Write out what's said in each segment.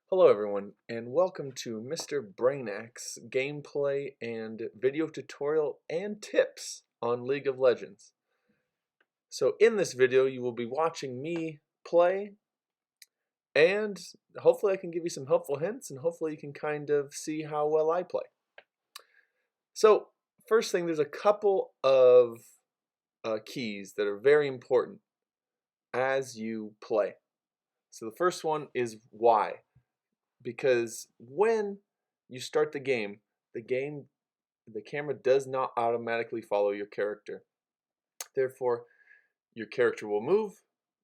Hello everyone, and welcome to Mr. Brainak's gameplay and video tutorial and tips on League of Legends. So in this video you will be watching me play, and hopefully I can give you some helpful hints, and hopefully you can kind of see how well I play. So first thing, there's a couple of keys that are very important as you play. So the first one is why. Because when you start the camera does not automatically follow your character. Therefore, your character will move,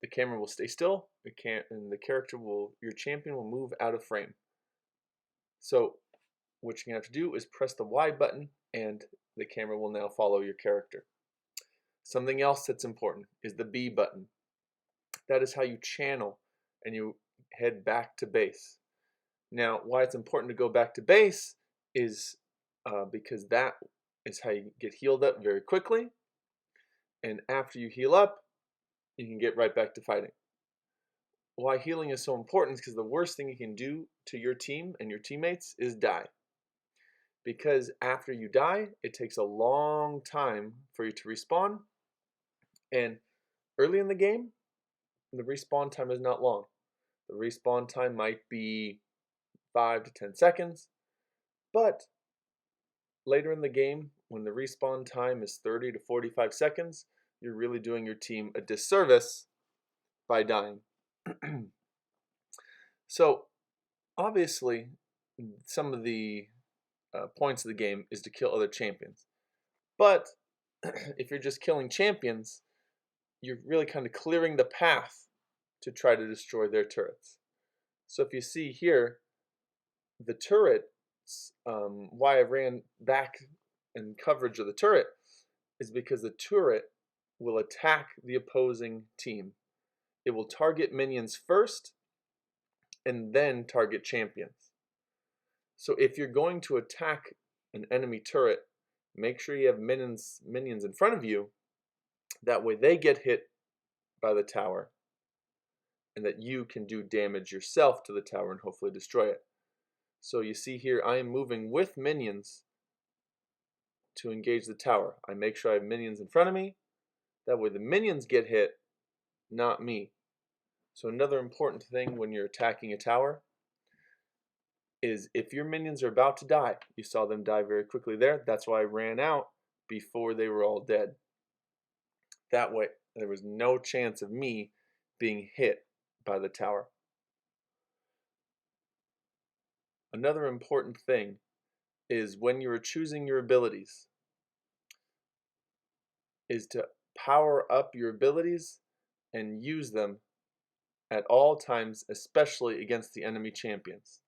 the camera will stay still, and your champion will move out of frame. So what you're gonna have to do is press the Y button, and the camera will now follow your character. Something else that's important is the B button. That is how you channel and you head back to base. Now, why it's important to go back to base is because that is how you get healed up very quickly. And after you heal up, you can get right back to fighting. Why healing is so important is because the worst thing you can do to your team and your teammates is die. Because after you die, it takes a long time for you to respawn. And early in the game, the respawn time is not long. The respawn time might be 5 to 10 seconds. But later in the game, when the respawn time is 30 to 45 seconds, you're really doing your team a disservice by dying. So, obviously, some of the points of the game is to kill other champions. But if you're just killing champions, you're really kind of clearing the path to try to destroy their turrets. So if you see here, the turrets, why I ran back in coverage of the turret is because the turret will attack the opposing team. It will target minions first and then target champions. So if you're going to attack an enemy turret, make sure you have minions in front of you. That way they get hit by the tower, and that you can do damage yourself to the tower and hopefully destroy it. So you see here, I am moving with minions to engage the tower. I make sure I have minions in front of me. That way the minions get hit, not me. So another important thing when you're attacking a tower is if your minions are about to die, you saw them die very quickly there. That's why I ran out before they were all dead. That way there was no chance of me being hit by the tower. Another important thing is when you are choosing your abilities is to power up your abilities and use them at all times, especially against the enemy champions.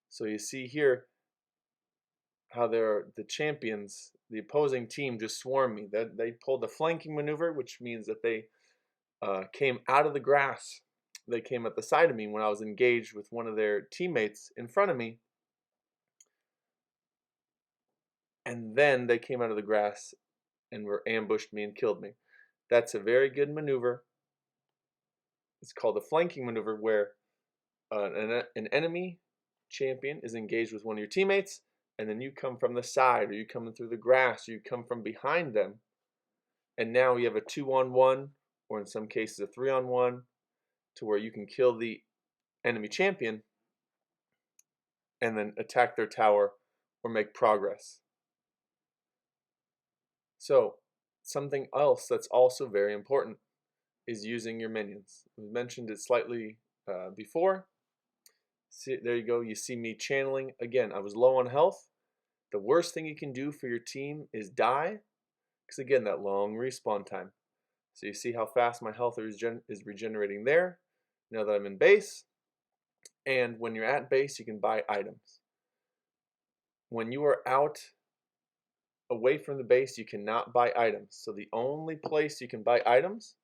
So you see here how the champions, the opposing team just swarmed me. They pulled the flanking maneuver, which means that they came out of the grass. They came at the side of me when I was engaged with one of their teammates in front of me. And then they came out of the grass and ambushed me and killed me. That's a very good maneuver. It's called the flanking maneuver, where an enemy champion is engaged with one of your teammates, and then you come from the side, or you come in through the grass, or you come from behind them, and now you have a 2-on-1, or in some cases a 3-on-1, to where you can kill the enemy champion and then attack their tower or make progress. So something else that's also very important is using your minions. We mentioned it slightly before. See, there you go. You see me channeling. Again, I was low on health. The worst thing you can do for your team is die, because again, that long respawn time. So you see how fast my health is regenerating there, now that I'm in base. And when you're at base, you can buy items. When you are out away from the base, you cannot buy items. So the only place you can buy items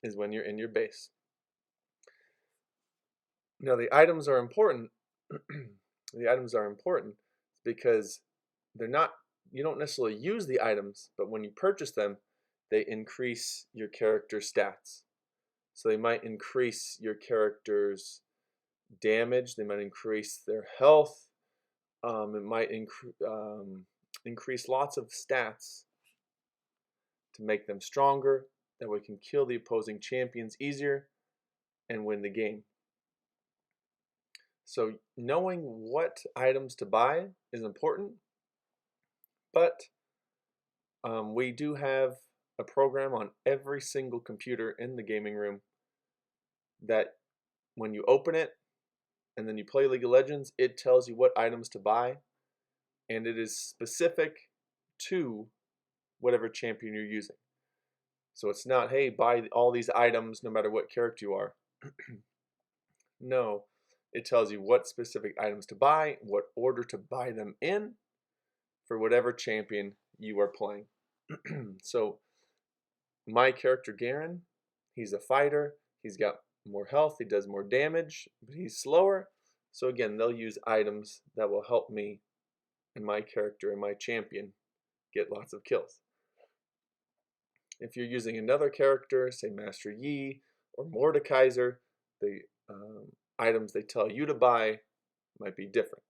is when you're in your base. Now the items are important. The items are important because you don't necessarily use the items, but when you purchase them, they increase your character stats. So they might increase your character's damage, they might increase their health, it might increase lots of stats to make them stronger. That way can kill the opposing champions easier and win the game. So knowing what items to buy is important, but we do have a program on every single computer in the gaming room that when you open it and then you play League of Legends, it tells you what items to buy, and it is specific to whatever champion you're using. So it's not, hey, buy all these items no matter what character you are. No, it tells you what specific items to buy, what order to buy them in for whatever champion you are playing. So my character Garen, he's a fighter, he's got more health, he does more damage, but he's slower. So again, they'll use items that will help me and my character and my champion get lots of kills. If you're using another character, say Master Yi or Mordekaiser, the items they tell you to buy might be different.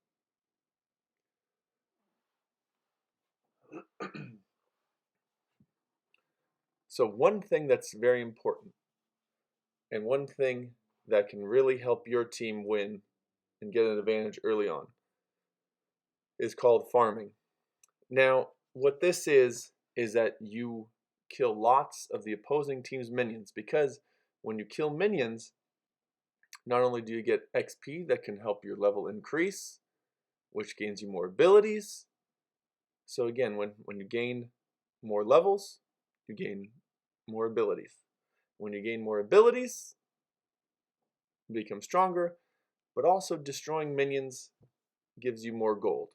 So one thing that's very important, and one thing that can really help your team win and get an advantage early on, is called farming. Now, what this is that you kill lots of the opposing team's minions, because when you kill minions, not only do you get XP that can help your level increase, which gains you more abilities. So again, when you gain more levels, you gain more abilities. When you gain more abilities, you become stronger, but also destroying minions gives you more gold.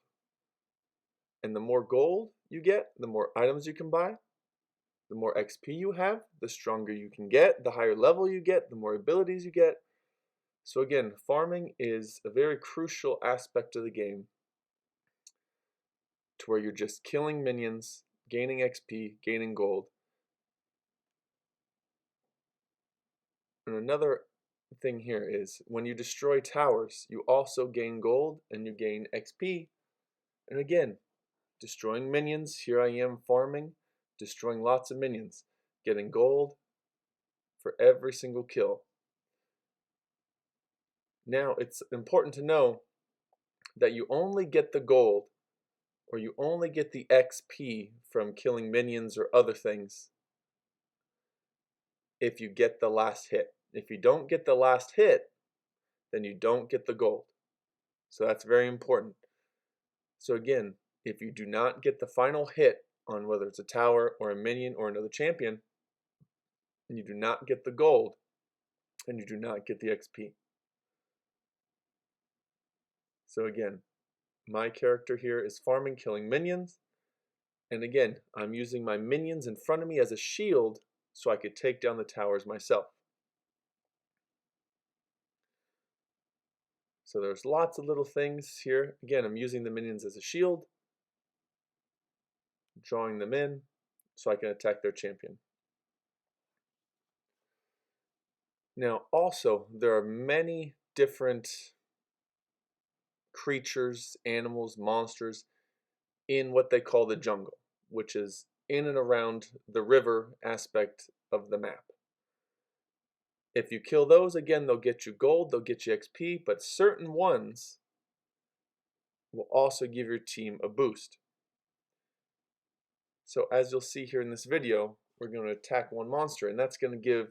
And the more gold you get, the more items you can buy, the more XP you have, the stronger you can get, the higher level you get, the more abilities you get. So again, farming is a very crucial aspect of the game, to where you're just killing minions, gaining XP, gaining gold. And another thing here is when you destroy towers, you also gain gold and you gain XP. And again, destroying minions, here I am farming, destroying lots of minions, getting gold for every single kill. Now, it's important to know that you only get the gold, or you only get the XP from killing minions or other things, if you get the last hit. If you don't get the last hit, then you don't get the gold. So that's very important. So again, if you do not get the final hit on whether it's a tower or a minion or another champion, you do not get the gold and you do not get the XP. So again, my character here is farming, killing minions. And again, I'm using my minions in front of me as a shield so I could take down the towers myself. So there's lots of little things here. Again, I'm using the minions as a shield, drawing them in so I can attack their champion. Now also, there are many different creatures, animals, monsters in what they call the jungle, which is in and around the river aspect of the map. If you kill those, again, they'll get you gold, they'll get you XP, but certain ones will also give your team a boost. So as you'll see here in this video, we're going to attack one monster, and that's going to give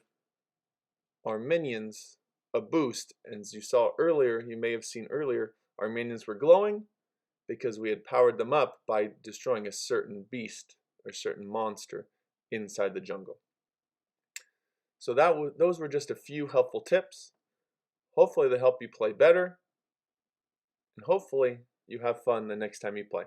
our minions a boost. And as you saw earlier, you may have seen earlier, our minions were glowing because we had powered them up by destroying a certain beast or certain monster inside the jungle. So those were just a few helpful tips. Hopefully they help you play better, and hopefully you have fun the next time you play.